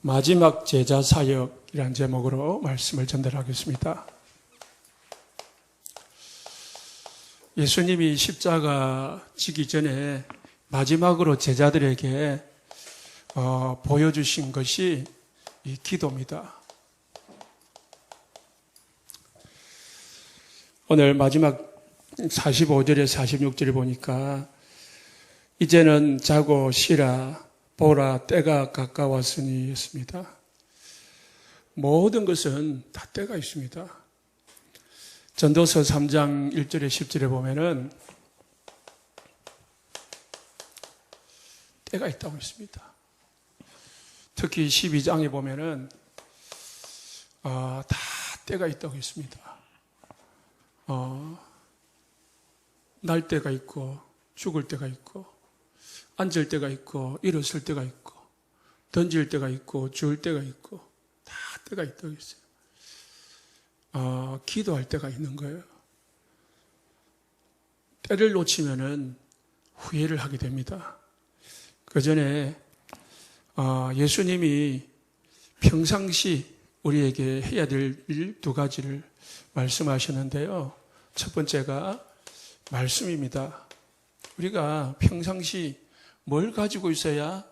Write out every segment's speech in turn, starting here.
마지막 제자 사역이라는 제목으로 말씀을 전달하겠습니다. 예수님이 십자가 지기 전에 마지막으로 제자들에게 보여주신 것이 이 기도입니다. 오늘 마지막 45절에 46절에 보니까 이제는 자고 쉬라 보라 때가 가까웠으니 했습니다. 모든 것은 다 때가 있습니다. 전도서 3장 1절에 10절에 보면은 때가 있다고 했습니다. 특히 12장에 보면은 다 때가 있다고 했습니다. 날 때가 있고 죽을 때가 있고 앉을 때가 있고 일어설 때가 있고 던질 때가 있고 주울 때가 있고 다 때가 있다고 했어요. 기도할 때가 있는 거예요. 때를 놓치면은 후회를 하게 됩니다. 그 전에 예수님이 평상시 우리에게 해야 될 일 두 가지를 말씀하셨는데요. 첫 번째가 말씀입니다. 우리가 평상시 뭘 가지고 있어야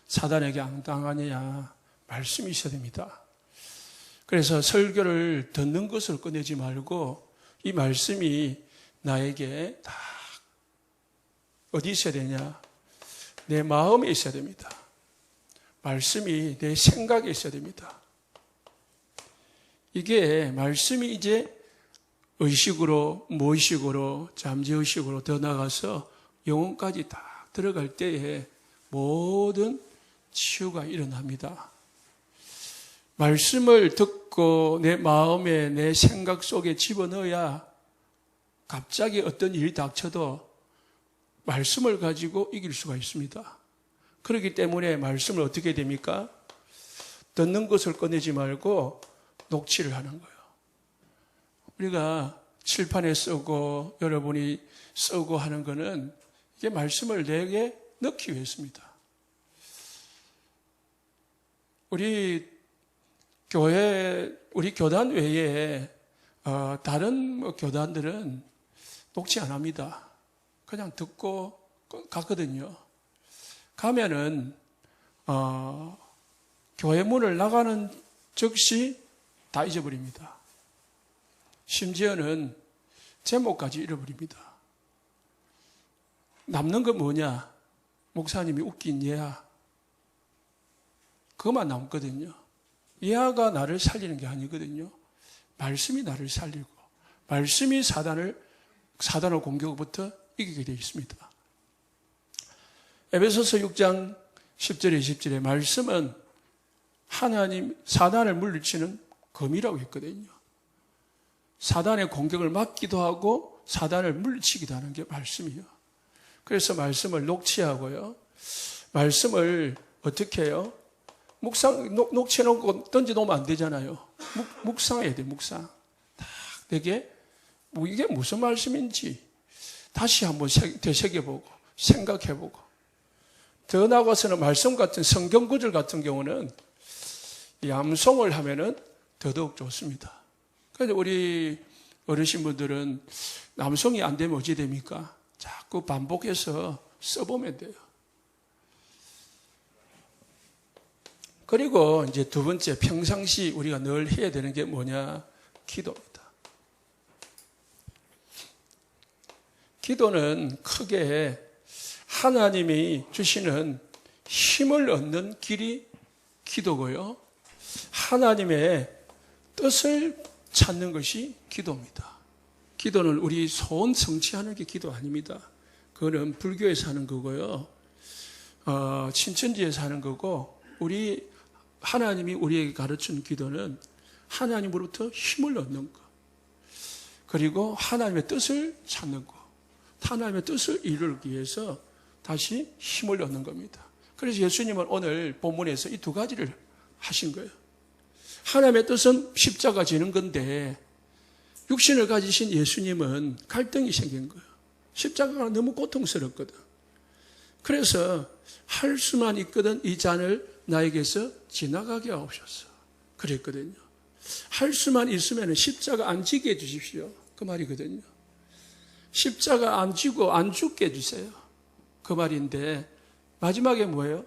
사단에게 안 당하느냐? 말씀이 있어야 됩니다. 그래서 설교를 듣는 것을 꺼내지 말고 이 말씀이 나에게 다 어디 있어야 되냐? 내 마음에 있어야 됩니다. 말씀이 내 생각에 있어야 됩니다. 이게 말씀이 이제 의식으로, 무의식으로, 잠재의식으로 더 나가서 영혼까지 다 들어갈 때에 모든 치유가 일어납니다. 말씀을 듣고 내 마음에 내 생각 속에 집어넣어야 갑자기 어떤 일이 닥쳐도 말씀을 가지고 이길 수가 있습니다. 그렇기 때문에 말씀을 어떻게 됩니까? 듣는 것을 꺼내지 말고 녹취를 하는 거예요. 우리가 칠판에 쓰고 여러분이 쓰고 하는 거는 이게 말씀을 내게 넣기 위해서입니다. 우리 교단 외에 다른 교단들은 녹취 안 합니다. 그냥 듣고 갔거든요. 가면은 교회 문을 나가는 즉시 다 잊어버립니다. 심지어는 제목까지 잃어버립니다. 남는 건 뭐냐? 목사님이 웃긴 예화. 그것만 남거든요. 예화가 나를 살리는 게 아니거든요. 말씀이 나를 살리고 말씀이 사단의 공격부터 이기게 되어 있습니다. 에베소서 6장 10절에 20절에 말씀은 하나님 사단을 물리치는 검이라고 했거든요. 사단의 공격을 막기도 하고 사단을 물리치기도 하는 게 말씀이에요. 그래서 말씀을 녹취하고요. 말씀을 어떻게 해요? 녹취해놓고 던져놓으면 안 되잖아요. 묵상해야 돼요, 묵상. 딱 되게, 이게 무슨 말씀인지 다시 한번 되새겨보고, 생각해보고. 더 나아가서는 말씀 같은 성경 구절 같은 경우는 암송을 하면은 더더욱 좋습니다. 그래서 우리 어르신분들은 암송이 안 되면 어찌 됩니까? 자꾸 반복해서 써보면 돼요. 그리고 이제 두 번째, 평상시 우리가 늘 해야 되는 게 뭐냐? 기도입니다. 기도는 크게 하나님이 주시는 힘을 얻는 길이 기도고요. 하나님의 뜻을 찾는 것이 기도입니다. 기도는 우리 소원 성취하는 게 기도 아닙니다. 그거는 불교에서 하는 거고요. 신천지에서 하는 거고, 하나님이 우리에게 가르친 기도는 하나님으로부터 힘을 얻는 것. 그리고 하나님의 뜻을 찾는 것. 하나님의 뜻을 이루기 위해서 다시 힘을 얻는 겁니다. 그래서 예수님은 오늘 본문에서 이 두 가지를 하신 거예요. 하나님의 뜻은 십자가 지는 건데 육신을 가지신 예수님은 갈등이 생긴 거예요. 십자가가 너무 고통스럽거든. 그래서 할 수만 있거든 이 잔을 나에게서 지나가게 하옵소서. 그랬거든요. 할 수만 있으면 십자가 안 지게 해주십시오. 그 말이거든요. 십자가 안 지고 안 죽게 해주세요. 그 말인데 마지막에 뭐예요?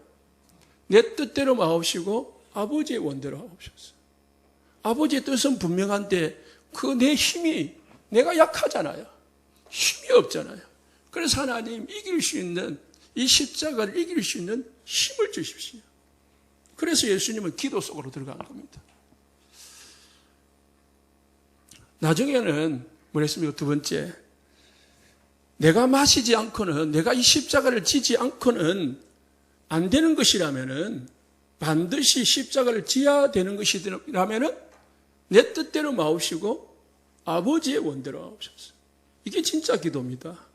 내 뜻대로 마옵시고 아버지의 원대로 하옵소서. 아버지의 뜻은 분명한데 그 내 힘이 내가 약하잖아요. 힘이 없잖아요. 그래서 하나님 이길 수 있는 이 십자가를 이길 수 있는 힘을 주십시오. 그래서 예수님은 기도 속으로 들어간 겁니다. 나중에는 뭐랬습니까? 두 번째, 내가 마시지 않고는, 내가 이 십자가를 지지 않고는 안 되는 것이라면은, 반드시 십자가를 지어야 되는 것이라면은 내 뜻대로 마옵시고 아버지의 원대로 하옵소서. 이게 진짜 기도입니다.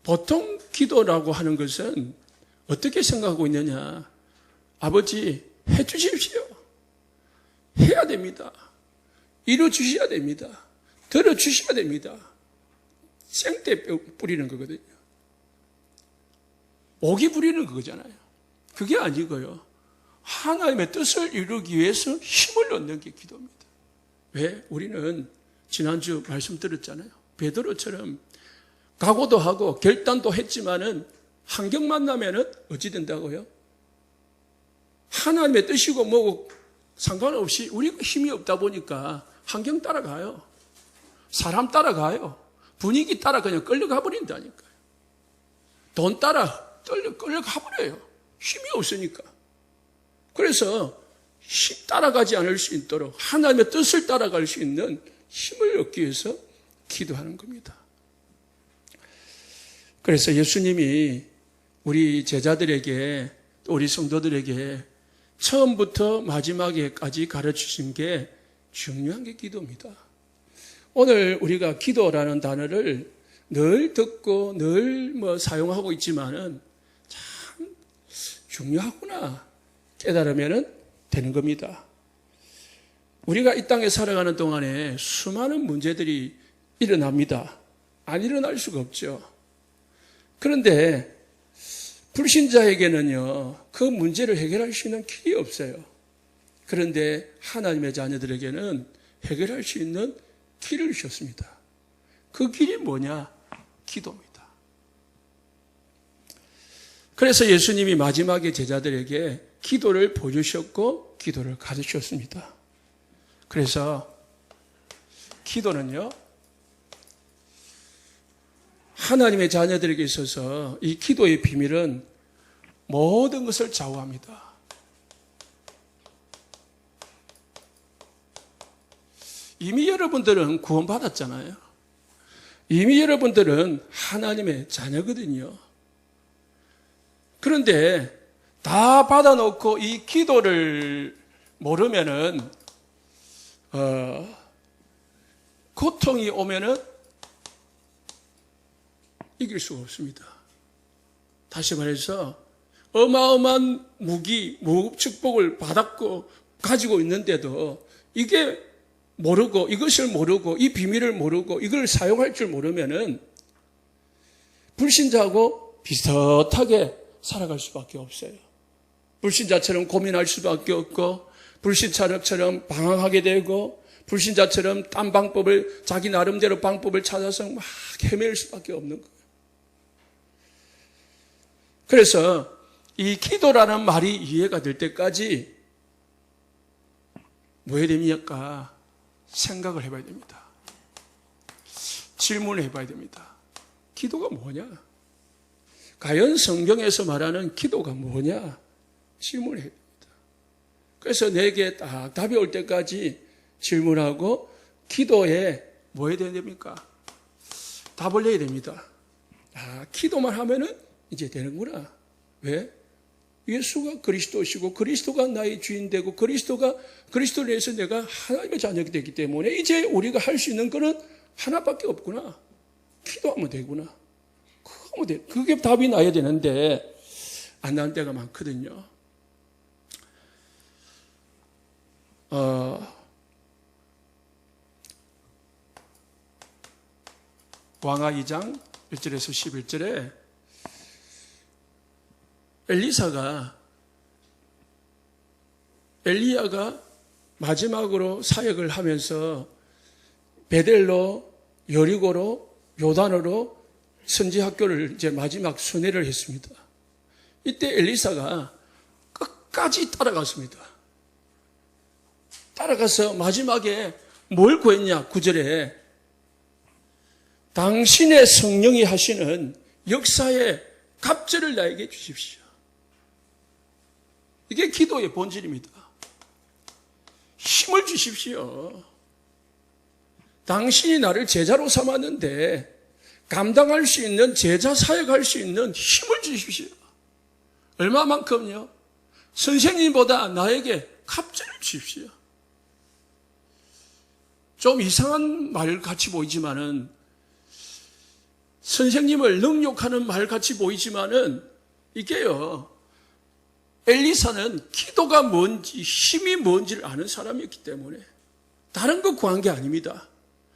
보통 기도라고 하는 것은 어떻게 생각하고 있느냐? 아버지 해 주십시오. 해야 됩니다. 이루 주셔야 됩니다. 들어 주셔야 됩니다. 생떼 뿌리는 거거든요. 오기 부리는 거잖아요. 그게 아니고요. 하나님의 뜻을 이루기 위해서 힘을 얻는 게 기도입니다. 왜? 우리는 지난주 말씀 들었잖아요. 베드로처럼 각오도 하고 결단도 했지만은 환경 만나면은 어찌 된다고요? 하나님의 뜻이고 뭐고 상관없이 우리가 힘이 없다 보니까 환경 따라가요. 사람 따라가요. 분위기 따라 그냥 끌려가 버린다니까요. 돈 따라 끌려가 버려요. 힘이 없으니까. 그래서 따라가지 않을 수 있도록 하나님의 뜻을 따라갈 수 있는 힘을 얻기 위해서 기도하는 겁니다. 그래서 예수님이 우리 제자들에게, 우리 성도들에게 처음부터 마지막에까지 가르치신 게 중요한 게 기도입니다. 오늘 우리가 기도라는 단어를 늘 듣고 늘 사용하고 있지만은 참 중요하구나 깨달으면 되는 겁니다. 우리가 이 땅에 살아가는 동안에 수많은 문제들이 일어납니다. 안 일어날 수가 없죠. 그런데 불신자에게는요, 그 문제를 해결할 수 있는 길이 없어요. 그런데 하나님의 자녀들에게는 해결할 수 있는 길을 주셨습니다. 그 길이 뭐냐? 기도입니다. 그래서 예수님이 마지막에 제자들에게 기도를 보여주셨고 기도를 가르치셨습니다. 그래서 기도는요, 하나님의 자녀들에게 있어서 이 기도의 비밀은 모든 것을 좌우합니다. 이미 여러분들은 구원받았잖아요. 이미 여러분들은 하나님의 자녀거든요. 그런데 다 받아놓고 이 기도를 모르면은 고통이 오면은 이길 수가 없습니다. 다시 말해서 어마어마한 축복을 받았고 가지고 있는데도 이게 모르고 이것을 모르고 이 비밀을 모르고 이걸 사용할 줄 모르면은 불신자하고 비슷하게 살아갈 수밖에 없어요. 불신자처럼 고민할 수밖에 없고 불신자처럼 방황하게 되고 불신자처럼 딴 방법을 자기 나름대로 방법을 찾아서 막 헤맬 수밖에 없는 거예요. 그래서 이 기도라는 말이 이해가 될 때까지 뭐 해야 됩니까? 생각을 해봐야 됩니다. 질문을 해봐야 됩니다. 기도가 뭐냐? 과연 성경에서 말하는 기도가 뭐냐? 질문을 해야 됩니다. 그래서 내게 딱 답이 올 때까지 질문하고 기도에 뭐 해야 됩니까? 답을 내야 됩니다. 기도만 하면은 이제 되는구나. 왜? 예수가 그리스도시고 그리스도가 나의 주인 되고 그리스도를 위해서 내가 하나님의 자녀가 되기 때문에 이제 우리가 할 수 있는 것은 하나밖에 없구나. 기도하면 되구나. 그게 답이 나야 되는데 안 나올 때가 많거든요. 왕하 2장 1절에서 11절에 엘리사가 엘리야가 마지막으로 사역을 하면서 베델로, 여리고로, 요단으로 선지학교를 이제 마지막 순회를 했습니다. 이때 엘리사가 끝까지 따라갔습니다. 따라가서 마지막에 뭘 구했냐? 9절에 당신의 성령이 하시는 역사의 갑절을 나에게 주십시오. 이게 기도의 본질입니다. 힘을 주십시오. 당신이 나를 제자로 삼았는데 감당할 수 있는, 제자 사역할 수 있는 힘을 주십시오. 얼마만큼요? 선생님보다 나에게 갑절을 주십시오. 좀 이상한 말 같이 보이지만은, 선생님을 능욕하는 말 같이 보이지만은, 이게요, 엘리사는 기도가 뭔지, 힘이 뭔지를 아는 사람이었기 때문에 다른 거 구한 게 아닙니다.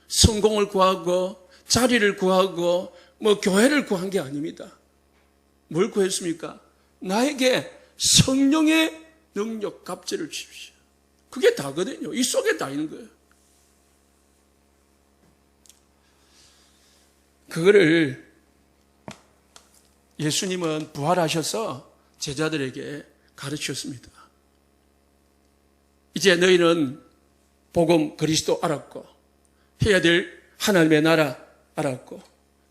성공을 구하고 자리를 구하고 교회를 구한 게 아닙니다. 뭘 구했습니까? 나에게 성령의 능력, 갑절을 주십시오. 그게 다거든요. 이 속에 다 있는 거예요. 그거를 예수님은 부활하셔서 제자들에게 가르치셨습니다. 이제 너희는 복음 그리스도 알았고 해야 될 하나님의 나라 알았고,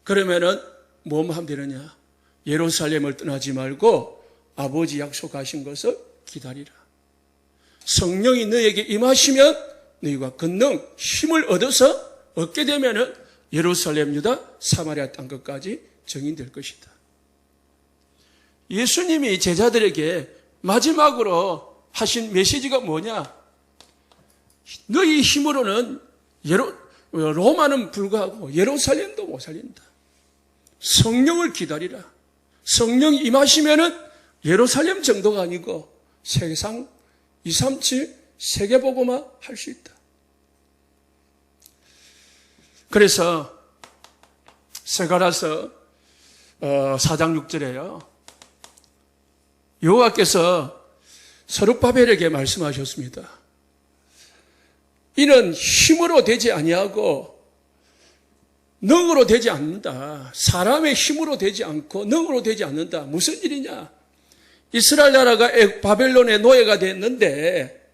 그러면은 뭐만 하면 되느냐? 예루살렘을 떠나지 말고 아버지 약속하신 것을 기다리라. 성령이 너에게 임하시면 너희가 권능, 힘을 얻게 되면은 예루살렘, 유다, 사마리아 땅 끝까지 증인될 것이다. 예수님이 제자들에게 마지막으로 하신 메시지가 뭐냐? 너희 힘으로는 로마는 불구하고 예루살렘도 못 살린다. 성령을 기다리라. 성령이 임하시면은 예루살렘 정도가 아니고 세상 237 세계복음화 할 수 있다. 그래서 스가랴서 4장 6절에요. 여호와께서 스룹바벨에게 말씀하셨습니다. 이는 힘으로 되지 아니하고 능으로 되지 않는다. 사람의 힘으로 되지 않고 능으로 되지 않는다. 무슨 일이냐? 이스라엘 나라가 바벨론의 노예가 됐는데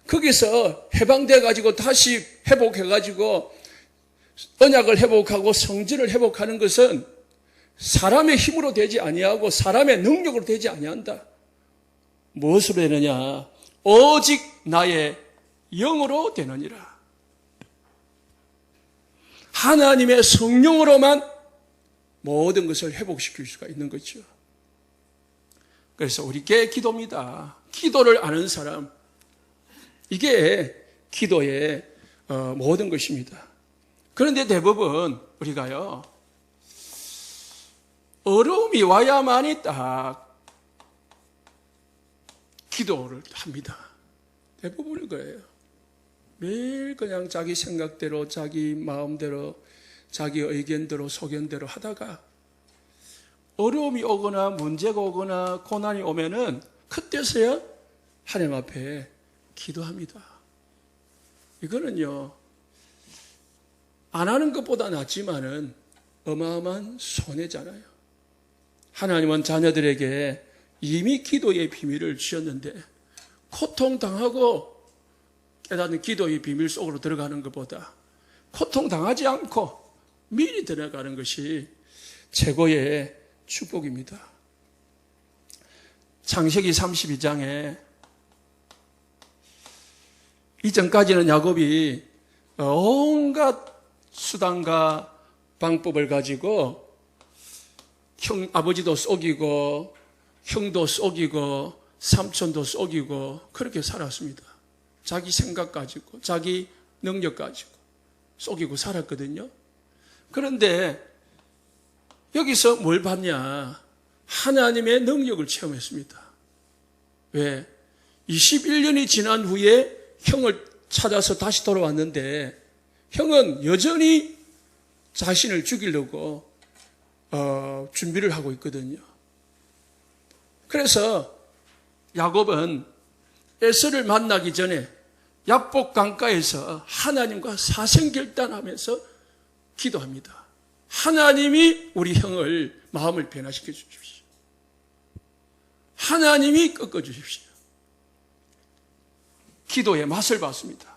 거기서 해방돼 가지고 다시 회복해 가지고 언약을 회복하고 성전을 회복하는 것은 사람의 힘으로 되지 아니하고 사람의 능력으로 되지 아니한다. 무엇으로 되느냐? 오직 나의 영으로 되느니라. 하나님의 성령으로만 모든 것을 회복시킬 수가 있는 거죠. 그래서 우리께 기도입니다. 기도를 아는 사람, 이게 기도의 모든 것입니다. 그런데 대부분 우리가요, 어려움이 와야만이 딱 기도를 합니다. 대부분일 거예요. 매일 그냥 자기 생각대로, 자기 마음대로, 자기 의견대로, 소견대로 하다가 어려움이 오거나 문제가 오거나 고난이 오면은 그때서야 하나님 앞에 기도합니다. 이거는요, 안 하는 것보다 낫지만은 어마어마한 손해잖아요. 하나님은 자녀들에게 이미 기도의 비밀을 주셨는데 고통당하고 깨닫는 기도의 비밀 속으로 들어가는 것보다 고통당하지 않고 미리 들어가는 것이 최고의 축복입니다. 창세기 32장에 이전까지는 야곱이 온갖 수단과 방법을 가지고 아버지도 속이고 형도 속이고 삼촌도 속이고 그렇게 살았습니다. 자기 생각 가지고 자기 능력 가지고 속이고 살았거든요. 그런데 여기서 뭘 봤냐? 하나님의 능력을 체험했습니다. 왜? 21년이 지난 후에 형을 찾아서 다시 돌아왔는데 형은 여전히 자신을 죽이려고 준비를 하고 있거든요. 그래서 야곱은 에서를 만나기 전에 약복 강가에서 하나님과 사생결단하면서 기도합니다. 하나님이 우리 형을 마음을 변화시켜 주십시오. 하나님이 꺾어 주십시오. 기도의 맛을 봤습니다.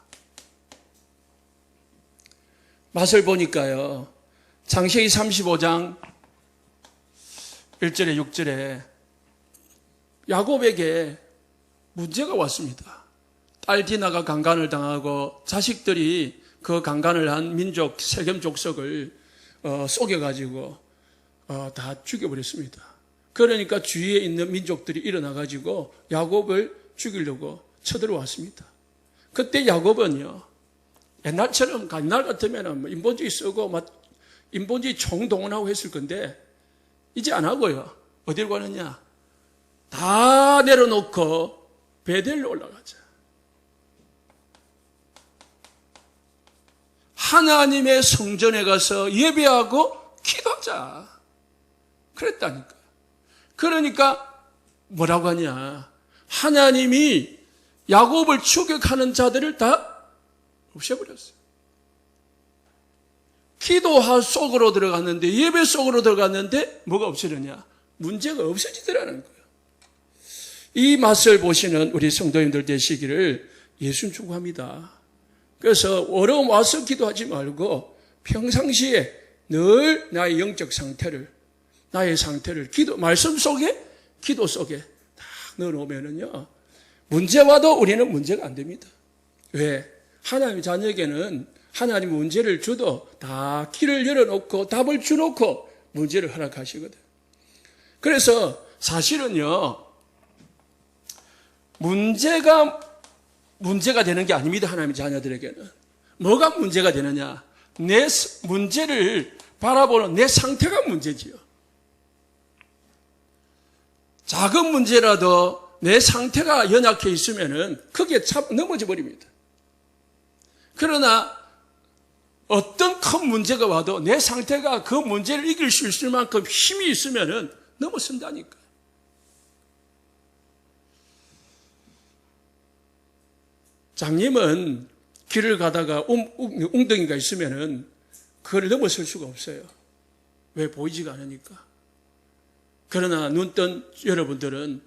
맛을 보니까요, 창세기 35장 1절에 6절에 야곱에게 문제가 왔습니다. 딸 디나가 강간을 당하고 자식들이 그 강간을 한 민족 세겜 족속을 속여가지고 다 죽여버렸습니다. 그러니까 주위에 있는 민족들이 일어나가지고 야곱을 죽이려고 쳐들어왔습니다. 그때 야곱은요, 옛날처럼 옛날 같으면 인본주의 쓰고 인본주의 총동원하고 했을 건데 이제 안 하고요. 어디로 가느냐? 다 내려놓고 베델로 올라가자. 하나님의 성전에 가서 예배하고 기도하자. 그랬다니까. 그러니까 뭐라고 하냐? 하나님이 야곱을 추격하는 자들을 다 없애버렸어요. 기도하 속으로 들어갔는데, 예배 속으로 들어갔는데 뭐가 없어졌냐? 문제가 없어지더라는 거예요. 이 맛을 보시는 우리 성도님들 되시기를 예수님 축복합니다. 그래서 어려움 와서 기도하지 말고 평상시에 늘 나의 영적 상태를, 나의 상태를 말씀 속에, 기도 속에 딱 넣어놓으면은요, 문제 와도 우리는 문제가 안 됩니다. 왜? 하나님의 자녀에게는 하나님 문제를 줘도 다 길을 열어놓고 답을 주놓고 문제를 허락하시거든. 그래서 사실은요, 문제가 되는 게 아닙니다. 하나님의 자녀들에게는. 뭐가 문제가 되느냐? 내 문제를 바라보는 내 상태가 문제지요. 작은 문제라도 내 상태가 연약해 있으면은 크게 넘어져 버립니다. 그러나 어떤 큰 문제가 와도 내 상태가 그 문제를 이길 수 있을 만큼 힘이 있으면은 넘어선다니까. 장님은 길을 가다가 웅덩이가 있으면은 그걸 넘어설 수가 없어요. 왜? 보이지가 않으니까. 그러나 눈뜬 여러분들은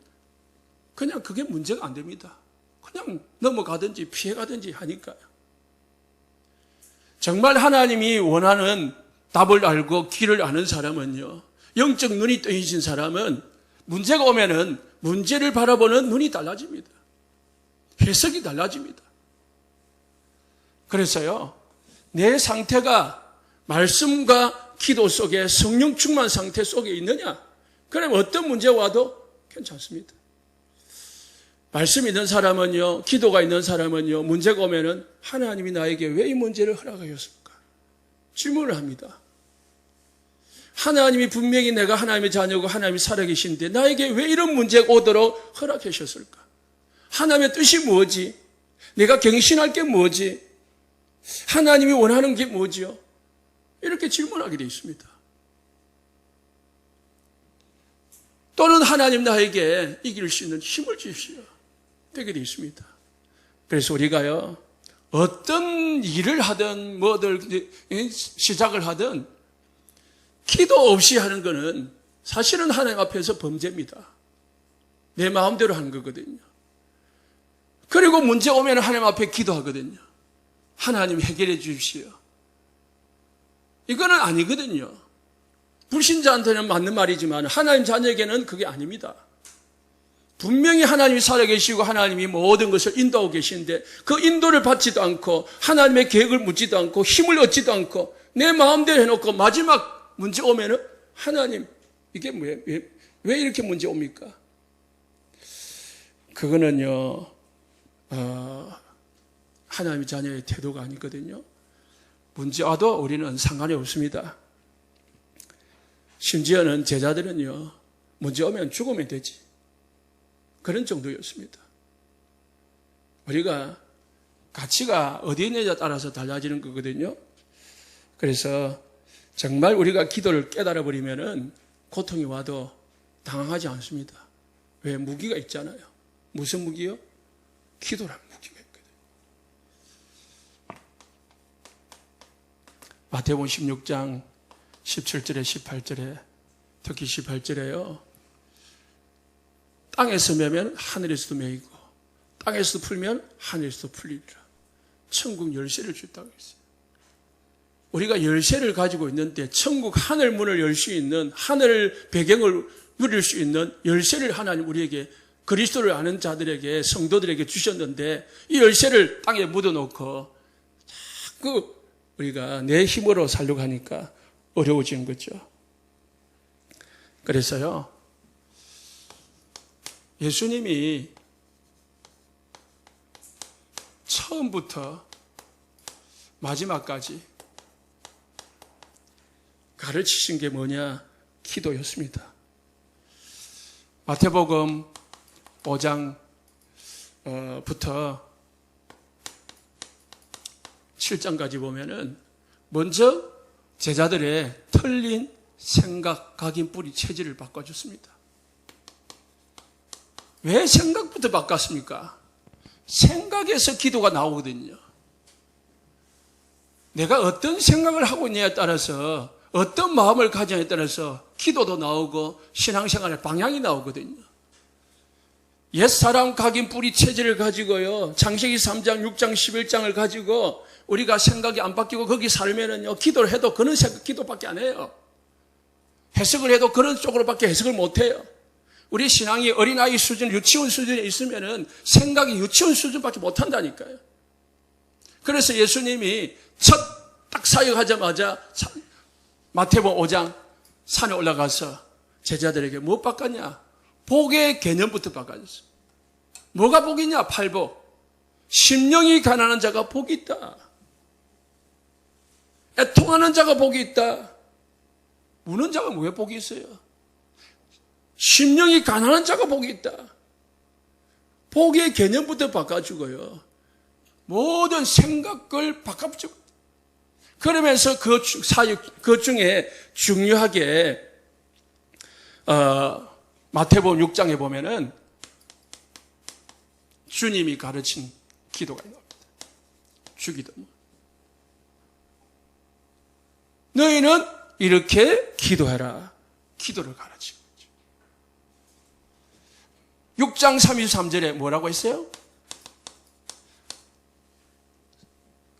그냥 그게 문제가 안 됩니다. 그냥 넘어가든지 피해가든지 하니까요. 정말 하나님이 원하는 답을 알고 길을 아는 사람은요, 영적 눈이 뜨이신 사람은 문제가 오면은 문제를 바라보는 눈이 달라집니다. 해석이 달라집니다. 그래서요, 내 상태가 말씀과 기도 속에 성령 충만 상태 속에 있느냐? 그럼 어떤 문제 와도 괜찮습니다. 말씀 있는 사람은요, 기도가 있는 사람은요, 문제가 오면은 하나님이 나에게 왜 이 문제를 허락하셨습니까? 질문을 합니다. 하나님이 분명히 내가 하나님의 자녀고 하나님이 살아계신데 나에게 왜 이런 문제가 오도록 허락하셨을까? 하나님의 뜻이 뭐지? 내가 경신할 게 뭐지? 하나님이 원하는 게 뭐지요? 이렇게 질문하게 되어 있습니다. 또는 하나님 나에게 이길 수 있는 힘을 주십시오. 되게 되어 있습니다. 그래서 우리가요, 어떤 일을 하든 뭐들 시작을 하든 기도 없이 하는 것은 사실은 하나님 앞에서 범죄입니다. 내 마음대로 하는 거거든요. 그리고 문제 오면 하나님 앞에 기도하거든요. 하나님 해결해 주십시오. 이거는 아니거든요. 불신자한테는 맞는 말이지만 하나님 자녀에게는 그게 아닙니다. 분명히 하나님이 살아계시고 하나님이 모든 것을 인도하고 계시는데 그 인도를 받지도 않고 하나님의 계획을 묻지도 않고 힘을 얻지도 않고 내 마음대로 해놓고 마지막 문제 오면은 하나님 이게 뭐예요? 왜 이렇게 문제 옵니까? 그거는요, 하나님의 자녀의 태도가 아니거든요. 문제 와도 우리는 상관이 없습니다. 심지어는 제자들은요, 문제 오면 죽으면 되지. 그런 정도였습니다. 우리가 가치가 어디에 있느냐에 따라서 달라지는 거거든요. 그래서 정말 우리가 기도를 깨달아 버리면은 고통이 와도 당황하지 않습니다. 왜? 무기가 있잖아요. 무슨 무기요? 기도라는 묵지가 있거든요. 마태복음 16장 17절에 18절에 특히 18절에요. 땅에서 매면 하늘에서도 매이고 땅에서 풀면 하늘에서도 풀리리라. 천국 열쇠를 줬다고 했어요. 우리가 열쇠를 가지고 있는데 천국 하늘 문을 열 수 있는, 하늘 배경을 누릴 수 있는 열쇠를 하나님 우리에게, 그리스도를 아는 자들에게, 성도들에게 주셨는데 이 열쇠를 땅에 묻어놓고 자꾸 우리가 내 힘으로 살려고 하니까 어려워지는 거죠. 그래서요, 예수님이 처음부터 마지막까지 가르치신 게 뭐냐? 기도였습니다. 마태복음 5장부터 7장까지 보면은 먼저 제자들의 틀린 생각, 각인, 뿌리, 체질을 바꿔줬습니다. 왜 생각부터 바꿨습니까? 생각에서 기도가 나오거든요. 내가 어떤 생각을 하고 있냐에 따라서, 어떤 마음을 가지냐에 따라서 기도도 나오고 신앙생활의 방향이 나오거든요. 옛사람 각인 뿌리 체질을 가지고요, 창세기 3장, 6장, 11장을 가지고 우리가 생각이 안 바뀌고 거기 살면은요, 기도를 해도 그런 생각, 기도밖에 안 해요. 해석을 해도 그런 쪽으로밖에 해석을 못 해요. 우리 신앙이 어린아이 수준, 유치원 수준에 있으면은 생각이 유치원 수준밖에 못 한다니까요. 그래서 예수님이 첫 딱 사역하자마자 마태복음 5장 산에 올라가서 제자들에게 뭐 바꿨냐? 복의 개념부터 바꿔줬어요. 뭐가 복이냐? 팔복. 심령이 가난한 자가 복이 있다. 애통하는 자가 복이 있다. 우는 자가 왜 복이 있어요? 심령이 가난한 자가 복이 있다. 복의 개념부터 바꿔주고요, 모든 생각을 바꿔주고, 그러면서 그 사역, 그 중에 중요하게 마태복음 6장에 보면은 주님이 가르친 기도가 나옵니다. 주기도. 너희는 이렇게 기도해라. 기도를 가르치고 있죠. 6장 33절에 뭐라고 했어요?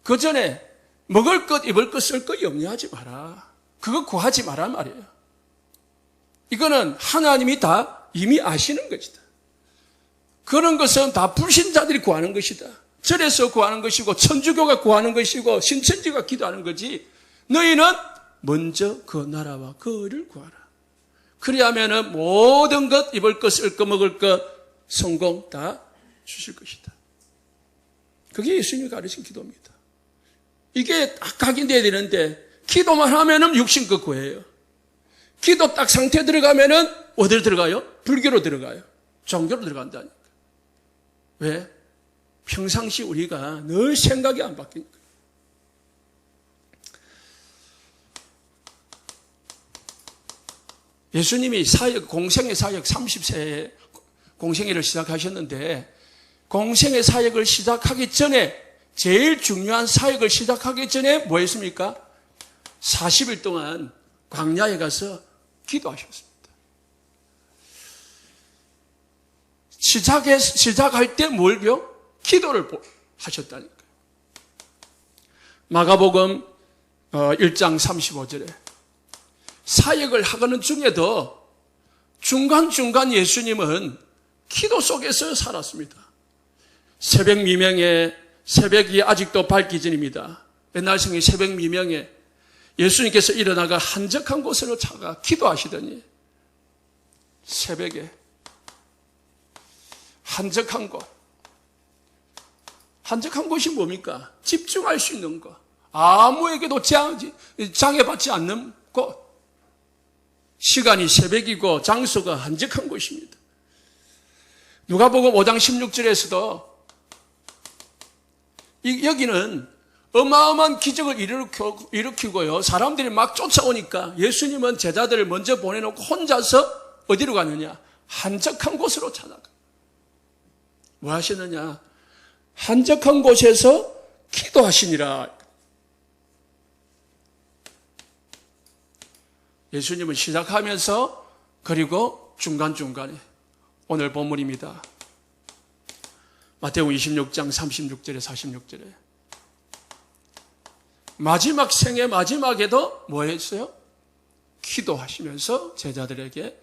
그 전에 먹을 것, 입을 것, 쓸 것 염려하지 마라. 그거 구하지 마라 말이에요. 이거는 하나님이 다 이미 아시는 것이다. 그런 것은 다 불신자들이 구하는 것이다. 절에서 구하는 것이고 천주교가 구하는 것이고 신천지가 기도하는 거지. 너희는 먼저 그 나라와 그 의를 구하라. 그리하면은 모든 것, 입을 것, 쓸 것, 먹을 것, 성공 다 주실 것이다. 그게 예수님이 가르친 기도입니다. 이게 딱 각인돼야 되는데 기도만 하면은 육신껏 구해요. 기도 딱 상태에 들어가면은 어디로 들어가요? 불교로 들어가요. 종교로 들어간다니까. 왜? 평상시 우리가 늘 생각이 안 바뀌니까. 예수님이 사역, 공생의 사역 30세에 공생애를 시작하셨는데, 공생의 사역을 시작하기 전에, 제일 중요한 사역을 시작하기 전에 뭐 했습니까? 40일 동안 광야에 가서 기도하셨습니다. 시작할 때 뭘요? 기도를 하셨다니까요. 마가복음 1장 35절에 사역을 하는 중에도 중간중간 예수님은 기도 속에서 살았습니다. 새벽 미명에, 새벽이 아직도 밝기 전입니다. 옛날 성경 새벽 미명에 예수님께서 일어나가 한적한 곳으로 차가 기도하시더니, 새벽에 한적한 곳. 한적한 곳이 뭡니까? 집중할 수 있는 것. 아무에게도 장애받지 않는 곳. 시간이 새벽이고 장소가 한적한 곳입니다. 누가복음 5장 16절에서도 여기는 어마어마한 기적을 일으키고요, 사람들이 막 쫓아오니까 예수님은 제자들을 먼저 보내놓고 혼자서 어디로 가느냐? 한적한 곳으로 찾아가. 뭐 하시느냐? 한적한 곳에서 기도하시니라. 예수님은 시작하면서 그리고 중간중간에 오늘 본문입니다. 마태복음 26장 36절에 46절에 마지막 생의 마지막에도 뭐 했어요? 기도하시면서 제자들에게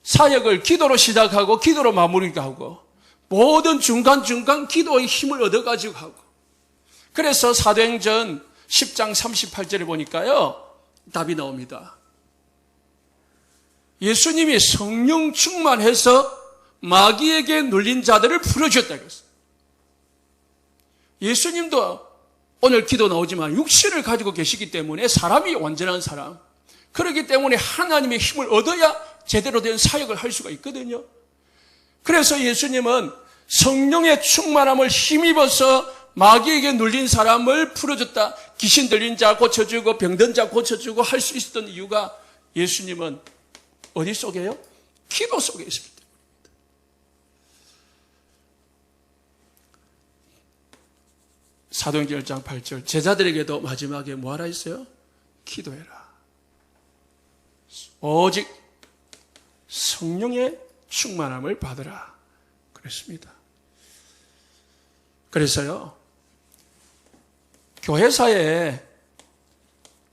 사역을 기도로 시작하고 기도로 마무리하고 모든 중간중간 기도의 힘을 얻어가지고 하고, 그래서 사도행전 10장 38절에 보니까요 답이 나옵니다. 예수님이 성령 충만해서 마귀에게 눌린 자들을 풀어주셨다 그랬어요. 예수님도 오늘 기도 나오지만 육신을 가지고 계시기 때문에 사람이 완전한 사람, 그렇기 때문에 하나님의 힘을 얻어야 제대로 된 사역을 할 수가 있거든요. 그래서 예수님은 성령의 충만함을 힘입어서 마귀에게 눌린 사람을 풀어줬다. 귀신 들린 자 고쳐주고 병든 자 고쳐주고 할 수 있었던 이유가 예수님은 어디 속에요? 기도 속에 있습니다. 사도행전 1장 8절 제자들에게도 마지막에 뭐하라 했어요? 기도해라. 오직 성령의 충만함을 받으라 그랬습니다. 그래서요 교회사에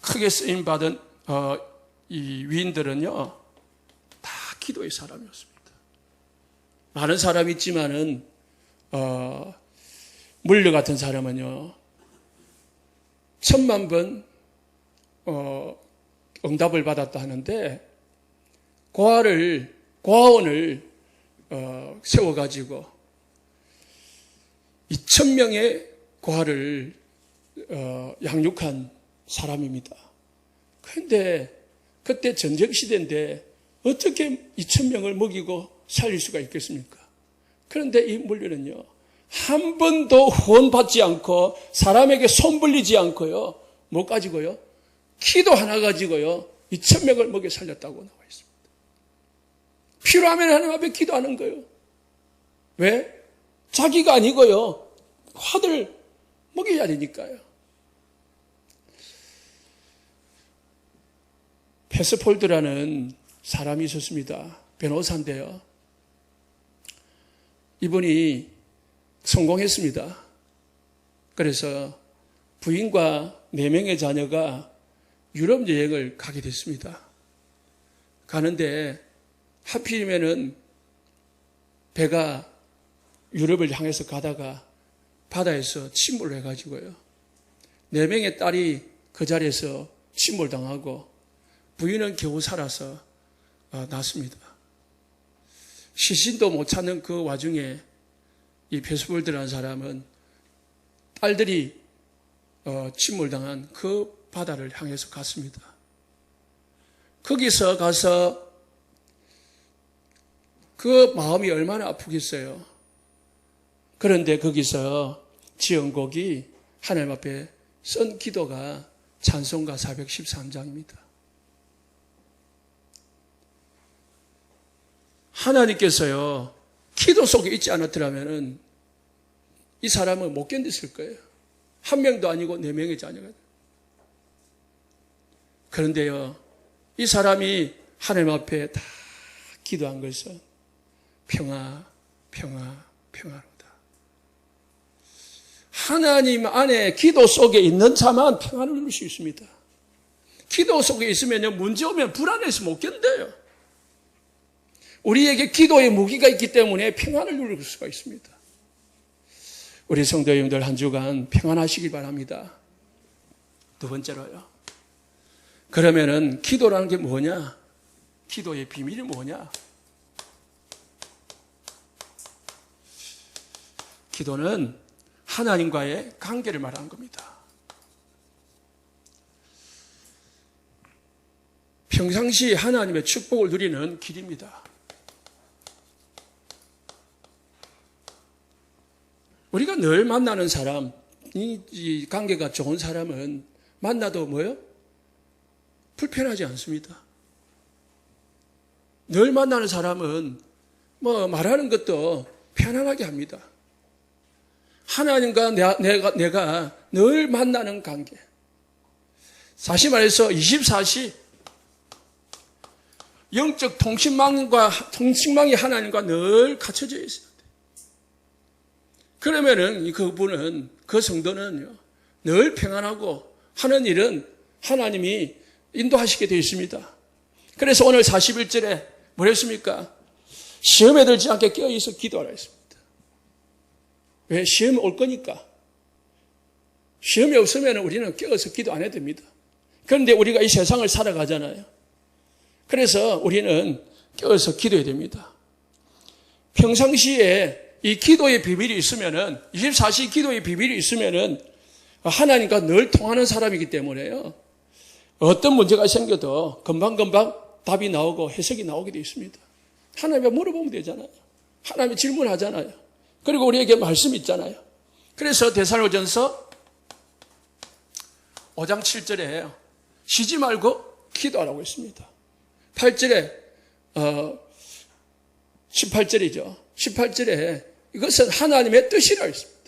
크게 쓰임받은 이 위인들은요 다 기도의 사람이었습니다. 많은 사람이 있지만은 물려 같은 사람은요 1000만 번 응답을 받았다 하는데 고아원을 세워가지고 2000명의 고아를 양육한 사람입니다. 그런데 그때 전쟁시대인데 어떻게 2000명을 먹이고 살릴 수가 있겠습니까? 그런데 이 물류는요 한 번도 후원받지 않고 사람에게 손 벌리지 않고요 뭐 가지고요? 기도 하나 가지고요 2000명을 먹여 살렸다고 나와 있습니다. 필요하면 하나님 앞에 기도하는 거예요. 왜? 자기가 아니고요 아들 먹여야 되니까요. 패스폴드라는 사람이 있었습니다. 변호사인데요. 이분이 성공했습니다. 그래서 부인과 4명의 자녀가 유럽 여행을 가게 됐습니다. 가는데 하필이면은 배가 유럽을 향해서 가다가 바다에서 침몰을 해가지고요 4명의 딸이 그 자리에서 침몰당하고 부인은 겨우 살아서 났습니다. 시신도 못 찾는 그 와중에 이 패스폴드라는 사람은 딸들이 침몰당한 그 바다를 향해서 갔습니다. 거기서 가서 그 마음이 얼마나 아프겠어요. 그런데 거기서 지은 곡이 하나님 앞에 쓴 기도가 찬송가 413장입니다. 하나님께서요 기도 속에 있지 않았더라면 이 사람은 못 견뎠을 거예요. 한 명도 아니고 4명의 자녀가. 그런데요 이 사람이 하나님 앞에 다 기도한 것은 평화 평화로다. 하나님 안에 기도 속에 있는 자만 평안을 누릴 수 있습니다. 기도 속에 있으면요 문제 오면 불안해서 못 견뎌요. 우리에게 기도의 무기가 있기 때문에 평안을 누릴 수가 있습니다. 우리 성도 여러분들 한 주간 평안하시길 바랍니다. 두 번째로요. 그러면은 기도라는 게 뭐냐? 기도의 비밀이 뭐냐? 기도는 하나님과의 관계를 말하는 겁니다. 평상시 하나님의 축복을 누리는 길입니다. 우리가 늘 만나는 사람, 이 관계가 좋은 사람은 만나도 뭐요? 불편하지 않습니다. 늘 만나는 사람은 뭐 말하는 것도 편안하게 합니다. 하나님과 내가 늘 만나는 관계. 다시 말해서 24시 영적 통신망이 하나님과 늘 갖춰져 있어야 돼. 그러면은 그분은, 그 성도는요, 늘 평안하고 하는 일은 하나님이 인도하시게 되어 있습니다. 그래서 오늘 41절에 뭐랬습니까? 시험에 들지 않게 깨어있어 기도하라 했습니다. 왜? 시험이 올 거니까. 시험이 없으면 우리는 깨어서 기도 안 해도 됩니다. 그런데 우리가 이 세상을 살아가잖아요. 그래서 우리는 깨어서 기도해야 됩니다. 평상시에 이 기도의 비밀이 있으면은, 24시 기도의 비밀이 있으면은 하나님과 늘 통하는 사람이기 때문에요. 어떤 문제가 생겨도 금방금방 답이 나오고 해석이 나오게 되어 있습니다. 하나님께 물어보면 되잖아요. 하나님이 질문하잖아요. 그리고 우리에게 말씀이 있잖아요. 그래서 데살로니가전서 5장 7절에 쉬지 말고 기도하라고 했습니다. 8절에 18절이죠. 18절에 이것은 하나님의 뜻이라 했습니다.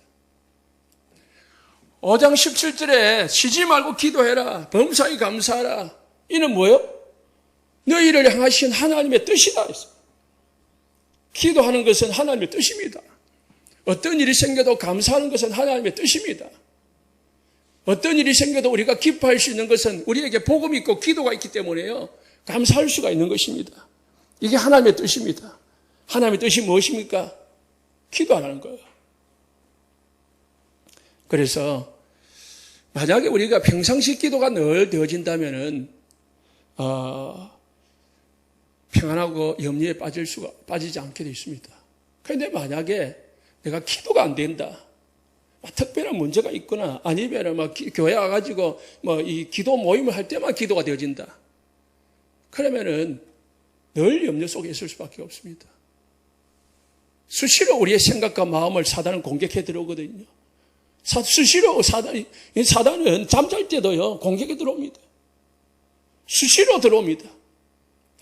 5장 17절에 쉬지 말고 기도해라. 범사에 감사하라. 이는 뭐예요? 너희를 향하신 하나님의 뜻이다 했습니다. 기도하는 것은 하나님의 뜻입니다. 어떤 일이 생겨도 감사하는 것은 하나님의 뜻입니다. 어떤 일이 생겨도 우리가 기뻐할 수 있는 것은 우리에게 복음이 있고 기도가 있기 때문에요. 감사할 수가 있는 것입니다. 이게 하나님의 뜻입니다. 하나님의 뜻이 무엇입니까? 기도하라는 거예요. 그래서 만약에 우리가 평상시 기도가 늘 되어진다면은 평안하고 염려에 빠지지 않게 되어 있습니다. 그런데 만약에 내가 기도가 안 된다, 특별한 문제가 있거나 아니면 교회 와가지고 이 기도 모임을 할 때만 기도가 되어진다. 그러면은 늘 염려 속에 있을 수밖에 없습니다. 수시로 우리의 생각과 마음을 사단은 공격해 들어오거든요. 수시로 사단은 잠잘 때도요, 공격해 들어옵니다. 수시로 들어옵니다.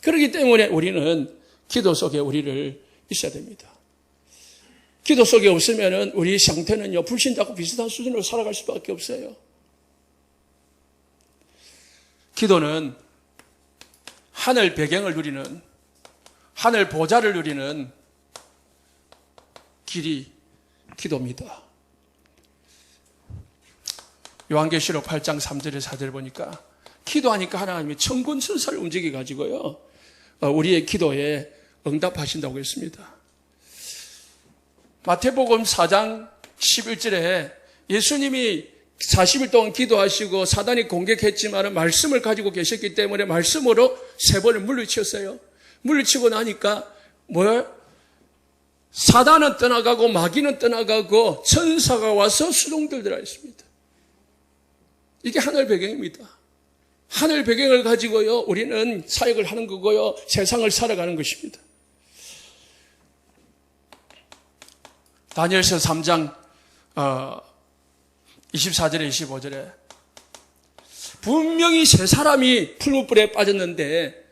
그렇기 때문에 우리는 기도 속에 우리를 있어야 됩니다. 기도 속에 없으면은 우리 상태는요, 불신자하고 비슷한 수준으로 살아갈 수밖에 없어요. 기도는 하늘 배경을 누리는, 하늘 보좌를 누리는 길이 기도입니다. 요한계시록 8장 3절에 4절 보니까 기도하니까 하나님이 천군 천사를 움직여 가지고요, 우리의 기도에 응답하신다고 했습니다. 마태복음 4장 11절에 예수님이 40일 동안 기도하시고 사단이 공격했지만 말씀을 가지고 계셨기 때문에 말씀으로 3번을 물리쳤어요. 물리치고 나니까 사단은 떠나가고 마귀는 떠나가고 천사가 와서 수종들더라 했습니다. 이게 하늘 배경입니다. 하늘 배경을 가지고요, 우리는 사역을 하는 거고요, 세상을 살아가는 것입니다. 다니엘서 3장 24절에 25절에 분명히 세 사람이 풀무불에 빠졌는데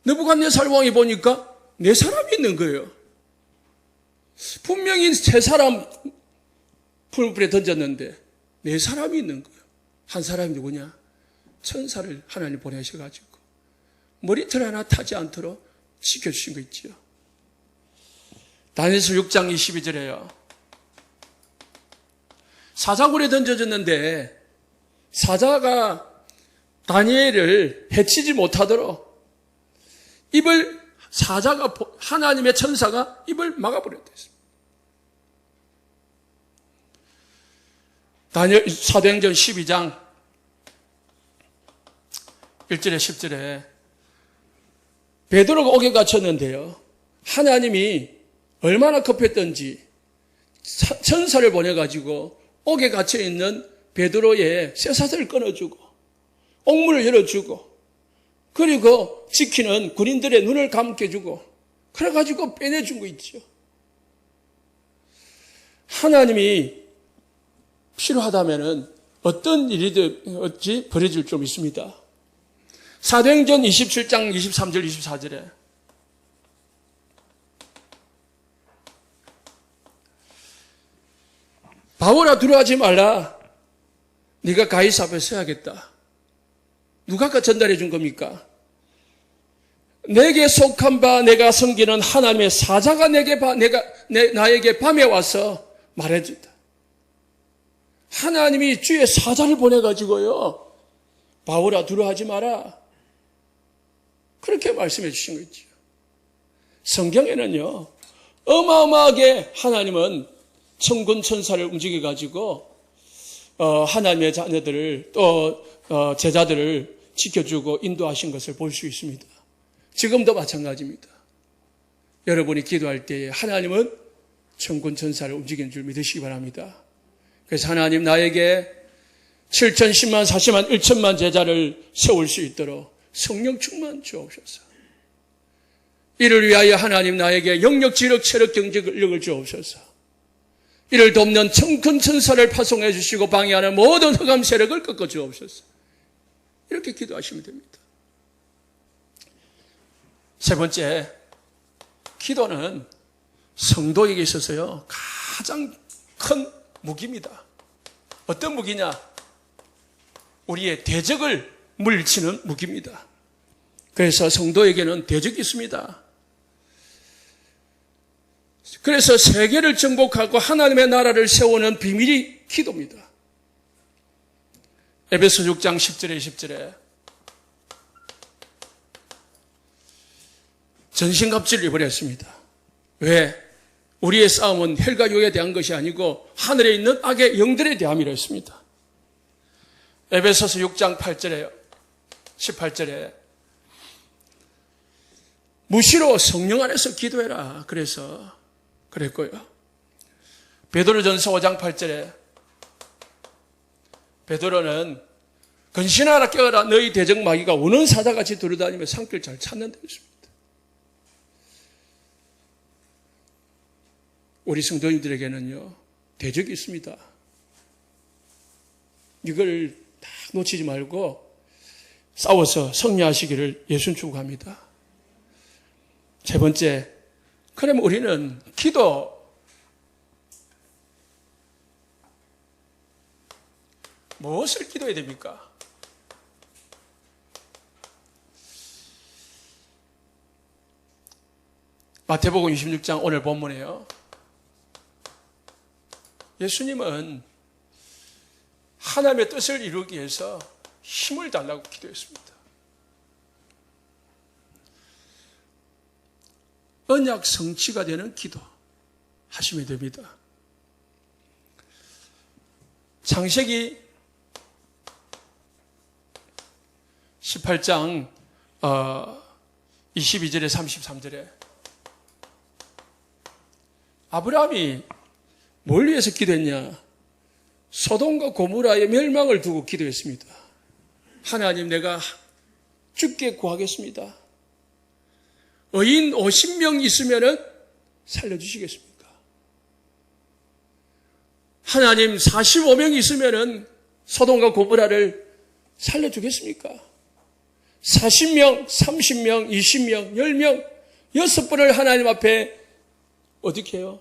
느부갓네살 왕이 보니까 4사람이 있는 거예요. 분명히 세 사람 풀무불에 던졌는데 4사람이 있는 거예요. 한 사람이 누구냐? 천사를 하나님 보내셔가지고 머리털 하나 타지 않도록 지켜주신 거 있지요. 다니엘서 6장 22절에요. 사자굴에 던져졌는데 사자가 다니엘을 해치지 못하도록 하나님의 천사가 입을 막아버렸습니다. 다니엘 사도행전 12장 1절에 10절에 베드로가 옥에 갇혔는데요, 하나님이 얼마나 급했던지 천사를 보내가지고 옥에 갇혀있는 베드로의 쇠사슬을 끊어주고 옥문을 열어주고 그리고 지키는 군인들의 눈을 감게주고 그래가지고 빼내준 거 있죠. 하나님이 필요하다면은 어떤 일이든지 벌어질 좀 있습니다. 사도행전 27장 23절 24절에 바오라 두려워하지 말라. 네가 가이사 앞에 서야겠다. 누가 전달해 준 겁니까? 내게 속한 바 내가 섬기는 하나님의 사자가 나에게 밤에 와서 말해준다. 하나님이 주의 사자를 보내가지고요, 바오라 두려워하지 마라, 그렇게 말씀해 주신 거죠. 성경에는요, 어마어마하게 하나님은 천군 천사를 움직여가지고 하나님의 자녀들을 또 제자들을 지켜주고 인도하신 것을 볼 수 있습니다. 지금도 마찬가지입니다. 여러분이 기도할 때에 하나님은 천군 천사를 움직이는 줄 믿으시기 바랍니다. 그래서 하나님, 나에게 7천, 10만, 40만, 1천만 제자를 세울 수 있도록 성령 충만 주옵소서. 이를 위하여 하나님, 나에게 영력, 지력, 체력, 경제력을 주옵소서. 이를 돕는 천군 천사를 파송해 주시고 방해하는 모든 흑암 세력을 꺾어 주옵소서. 이렇게 기도하시면 됩니다. 세 번째, 기도는 성도에게 있어서요, 가장 큰 무기입니다. 어떤 무기냐? 우리의 대적을 물리치는 무기입니다. 그래서 성도에게는 대적이 있습니다. 그래서 세계를 정복하고 하나님의 나라를 세우는 비밀이 기도입니다. 에베소 6장 10절에 20절에 전신갑주를 입으랬습니다. 왜? 우리의 싸움은 혈과 육에 대한 것이 아니고 하늘에 있는 악의 영들에 대함이라 했습니다. 에베소서 6장 8절에 18절에 무시로 성령 안에서 기도해라, 그래서 그랬고요. 베드로전서 5장 8절에 베드로는 근신하라, 깨어라, 너희 대적 마귀가 우는 사자같이 두루다니며 산길 잘 찾는다 했습니다. 우리 성도님들에게는요, 대적이 있습니다. 이걸 딱 놓치지 말고 싸워서 승리하시기를 예수님 축복합니다. 세 번째, 그럼 우리는 무엇을 기도해야 됩니까? 마태복음 26장 오늘 본문에요, 예수님은 하나님의 뜻을 이루기 위해서 힘을 달라고 기도했습니다. 언약 성취가 되는 기도 하시면 됩니다. 창세기 18장 22절에 33절에 아브라함이 뭘 위해서 기도했냐? 소돔과 고모라의 멸망을 두고 기도했습니다. 하나님, 내가 죽게 구하겠습니다. 의인 50명 있으면 살려주시겠습니까? 하나님, 45명 있으면 소돔과 고모라를 살려주겠습니까? 40명, 30명, 20명, 10명, 6번을 하나님 앞에 어떻게 해요?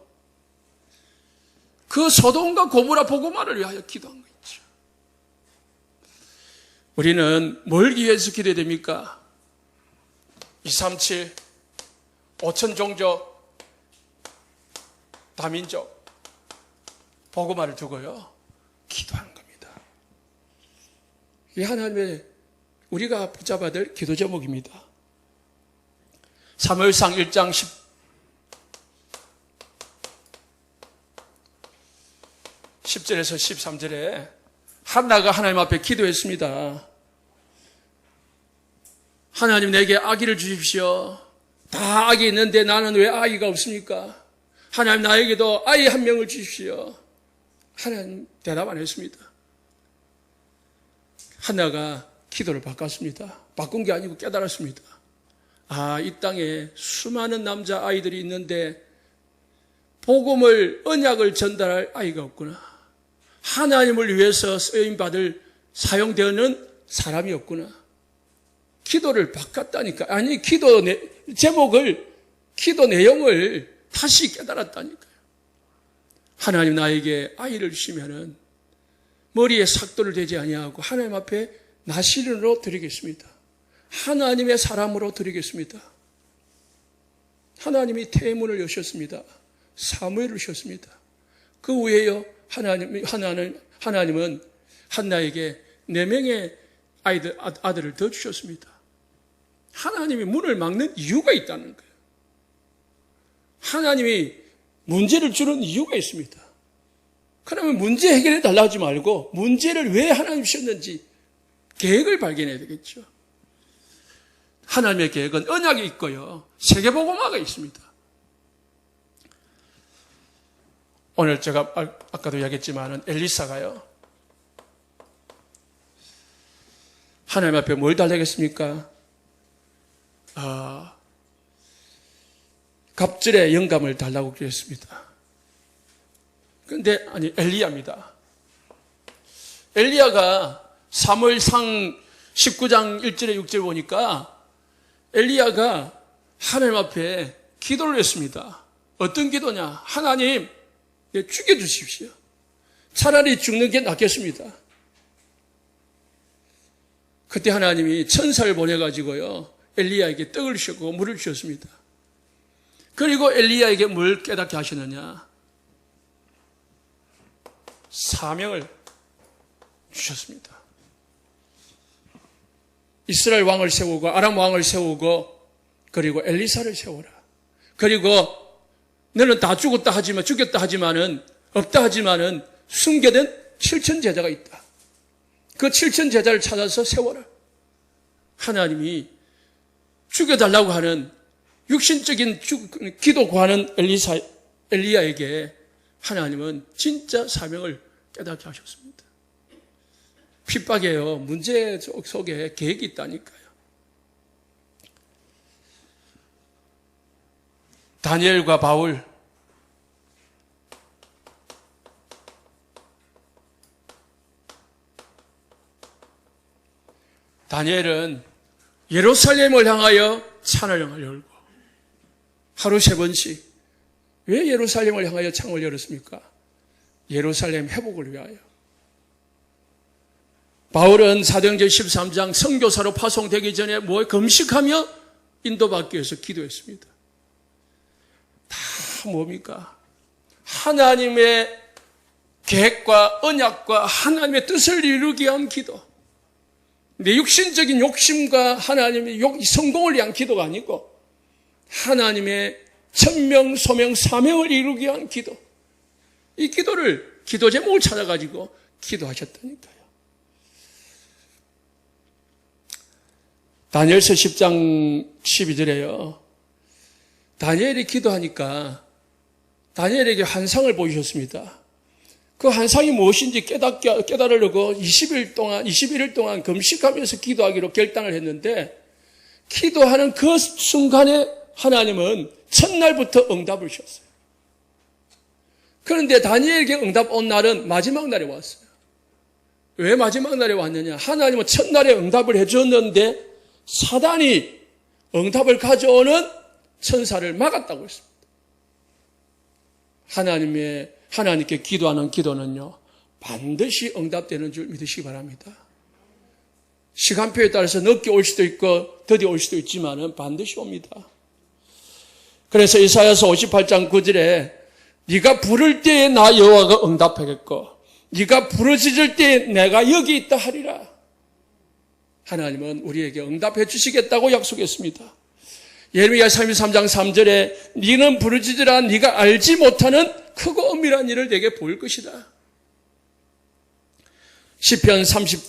그 소돔과 고모라 복음화를 위하여 기도한 거죠. 우리는 뭘 위해서 기도해야 됩니까? 237, 5천 종족, 다민족 복음화를 두고요, 기도하는 겁니다. 이 하나님의 우리가 붙잡아야 될 기도 제목입니다. 사무엘상 1장 10절에서 13절에 한나가 하나님 앞에 기도했습니다. 하나님, 내게 아기를 주십시오. 다 아기 있는데 나는 왜 아이가 없습니까? 하나님, 나에게도 아이 한 명을 주십시오. 하나님 대답 안 했습니다. 한나가 기도를 바꿨습니다. 바꾼 게 아니고 깨달았습니다. 아, 이 땅에 수많은 남자 아이들이 있는데 복음을, 언약을 전달할 아이가 없구나. 하나님을 위해서 쓰임받을 사용되는 사람이 없구나. 기도를 바꿨다니까. 아니, 기도 제목을, 기도 내용을 다시 깨달았다니까요. 하나님 나에게 아이를 주시면은 머리에 삭도를 대지 아니하고 하나님 앞에 나시린으로 드리겠습니다. 하나님의 사람으로 드리겠습니다. 하나님이 태문을 여셨습니다. 사무엘을 주셨습니다. 그 후에요, 하나님은 한나에게 4명의 아들을 더 주셨습니다. 하나님이 문을 막는 이유가 있다는 거예요. 하나님이 문제를 주는 이유가 있습니다. 그러면 문제 해결해 달라고 하지 말고 문제를 왜 하나님 주셨는지 계획을 발견해야 되겠죠. 하나님의 계획은 언약이 있고요, 세계복음화가 있습니다. 오늘 제가 아까도 이야기했지만 엘리사가요, 하나님 앞에 뭘 달라겠습니까? 갑절의 영감을 달라고 그랬습니다. 그런데 엘리야입니다. 엘리야가 사무엘상 19장 1절에 6절 보니까 엘리야가 하나님 앞에 기도를 했습니다. 어떤 기도냐? 하나님, 죽여주십시오. 차라리 죽는 게 낫겠습니다. 그때 하나님이 천사를 보내가지고요, 엘리야에게 떡을 주셨고 물을 주셨습니다. 그리고 엘리야에게 뭘 깨닫게 하시느냐? 사명을 주셨습니다. 이스라엘 왕을 세우고 아람 왕을 세우고 그리고 엘리사를 세워라. 그리고 너는 다 죽었다 하지만은 없다 하지만은 숨겨둔 7천 제자가 있다. 그 7천 제자를 찾아서 세워라. 하나님이 죽여달라고 하는 육신적인 기도 구하는 엘리야에게 하나님은 진짜 사명을 깨닫게 하셨습니다. 핍박이에요. 문제 속에 계획이 있다니까요. 다니엘과 바울, 다니엘은 예루살렘을 향하여 창을 열고 하루 3번씩. 왜 예루살렘을 향하여 창을 열었습니까? 예루살렘 회복을 위하여. 바울은 사도행전 13장 선교사로 파송되기 전에 금식하며 인도받기 위해서 기도했습니다. 다 뭡니까? 하나님의 계획과 언약과 하나님의 뜻을 이루기 위한 기도. 내 육신적인 욕심과 하나님의 성공을 위한 기도가 아니고 하나님의 천명, 소명, 사명을 이루기 위한 기도. 이 기도를, 기도 제목을 찾아가지고 기도하셨다니까요. 다니엘서 10장 12절에요. 다니엘이 기도하니까 다니엘에게 환상을 보이셨습니다. 그 환상이 무엇인지 깨달으려고 21일 동안 금식하면서 기도하기로 결단을 했는데, 기도하는 그 순간에 하나님은 첫날부터 응답을 주셨어요. 그런데 다니엘에게 응답 온 날은 마지막 날에 왔어요. 왜 마지막 날에 왔느냐? 하나님은 첫날에 응답을 해줬는데 사단이 응답을 가져오는 천사를 막았다고 했습니다. 하나님께 기도하는 기도는요, 반드시 응답되는 줄 믿으시기 바랍니다. 시간표에 따라서 늦게 올 수도 있고 더디 올 수도 있지만은 반드시 옵니다. 그래서 이사야서 58장 9절에 네가 부를 때에 나 여호와가 응답하겠고 네가 부르짖을 때에 내가 여기 있다 하리라. 하나님은 우리에게 응답해 주시겠다고 약속했습니다. 예레미야 33장 3절에 네는 부르짖으라 네가 알지 못하는 크고 엄밀한 일을 내게 보일 것이다. 시편 3편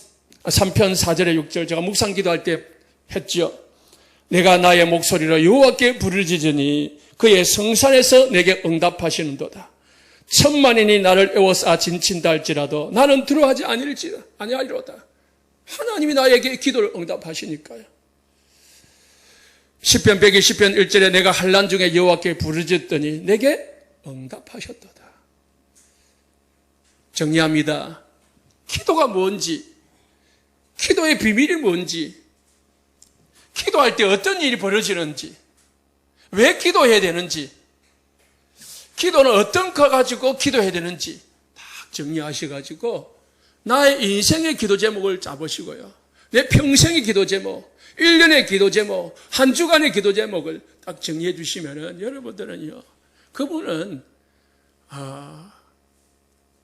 4절에 6절 제가 묵상 기도할 때 했죠. 내가 나의 목소리로 여호와께 부르짖으니 그의 성산에서 내게 응답하시는도다. 천만인이 나를 애워싸 진친다 할지라도 나는 두려워하지 아니하리로다. 하나님이 나에게 기도를 응답하시니까요. 시편 120편 1절에 내가 환난 중에 여호와께 부르짖더니 내게 응답하셨도다. 정리합니다. 기도가 뭔지, 기도의 비밀이 뭔지, 기도할 때 어떤 일이 벌어지는지, 왜 기도해야 되는지, 기도는 어떤 거 가지고 기도해야 되는지 딱 정리하셔가지고 나의 인생의 기도 제목을 짜보시고요. 내 평생의 기도 제목, 1년의 기도 제목, 한 주간의 기도 제목을 딱 정리해 주시면은 여러분들은요, 그분은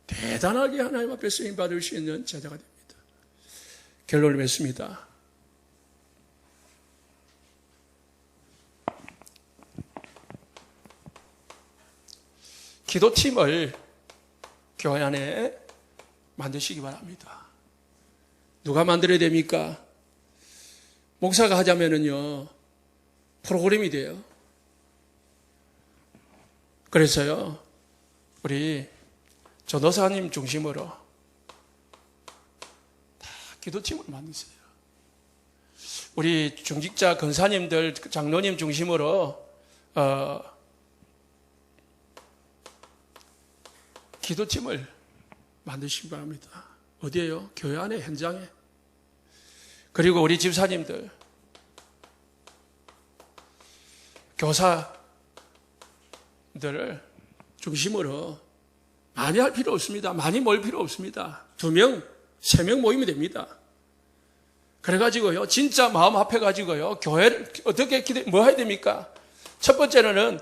대단하게 하나님 앞에 쓰임 받을 수 있는 제자가 됩니다. 결론을 맺습니다. 기도팀을 교회 안에 만드시기 바랍니다. 누가 만들어야 됩니까? 목사가 하자면은요, 프로그램이 돼요. 그래서요, 우리 전도사님 중심으로 다 기도팀을 만드세요. 우리 중직자 권사님들, 장로님 중심으로 기도팀을 만드시기 바랍니다. 어디에요? 교회 안에, 현장에. 그리고 우리 집사님들, 교사들을 중심으로 많이 할 필요 없습니다. 많이 모일 필요 없습니다. 2명, 3명 모이면 됩니다. 그래가지고요, 진짜 마음 합해가지고요, 교회를 어떻게 뭐 해야 됩니까? 첫 번째로는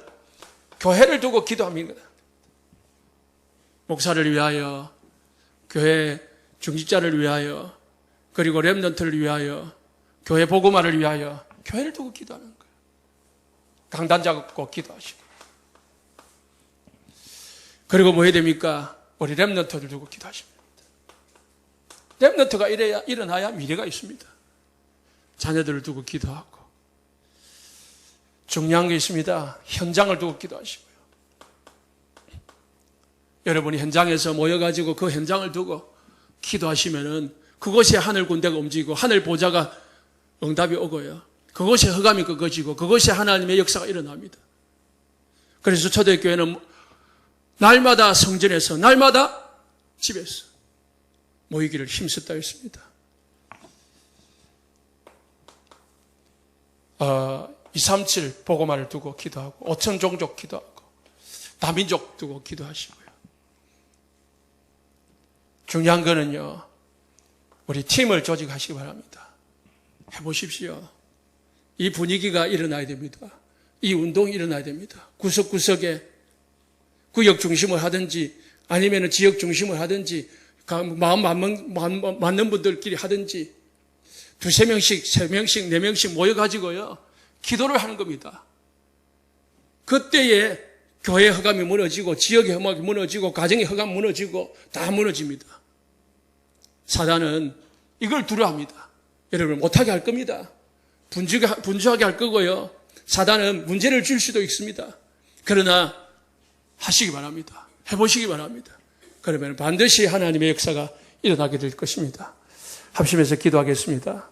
교회를 두고 기도합니다. 목사를 위하여, 교회 중직자를 위하여, 그리고 렘넌트를 위하여, 교회 복음화를 위하여 교회를 두고 기도하는 거예요. 강단 잡고 기도하시고. 그리고 뭐 해야 됩니까? 우리 렘넌트를 두고 기도하십니다. 렘넌트가 일어나야 미래가 있습니다. 자녀들을 두고 기도하고. 중요한 게 있습니다. 현장을 두고 기도하시고요. 여러분이 현장에서 모여가지고 그 현장을 두고 기도하시면은 그곳에 하늘 군대가 움직이고 하늘 보좌가 응답이 오고요. 그곳에 흑암이 꺾어지고 그곳에 하나님의 역사가 일어납니다. 그래서 초대교회는 날마다 성전에서 날마다 집에서 모이기를 힘썼다 했습니다. 237 복음화를 두고 기도하고 5천 종족 기도하고 다민족 두고 기도하시고요. 중요한 거는요, 우리 팀을 조직하시기 바랍니다. 해보십시오. 이 분위기가 일어나야 됩니다. 이 운동이 일어나야 됩니다. 구석구석에 구역 중심을 하든지 아니면 지역 중심을 하든지 마음 맞는 분들끼리 하든지 2-3명씩, 3명씩, 4명씩 모여가지고요, 기도를 하는 겁니다. 그때에 교회 허감이 무너지고 지역의 허감이 무너지고 가정의 허감이 무너지고 다 무너집니다. 사단은 이걸 두려워합니다. 여러분 못하게 할 겁니다. 분주하게 할 거고요. 사단은 문제를 줄 수도 있습니다. 그러나 하시기 바랍니다. 해보시기 바랍니다. 그러면 반드시 하나님의 역사가 일어나게 될 것입니다. 합심해서 기도하겠습니다.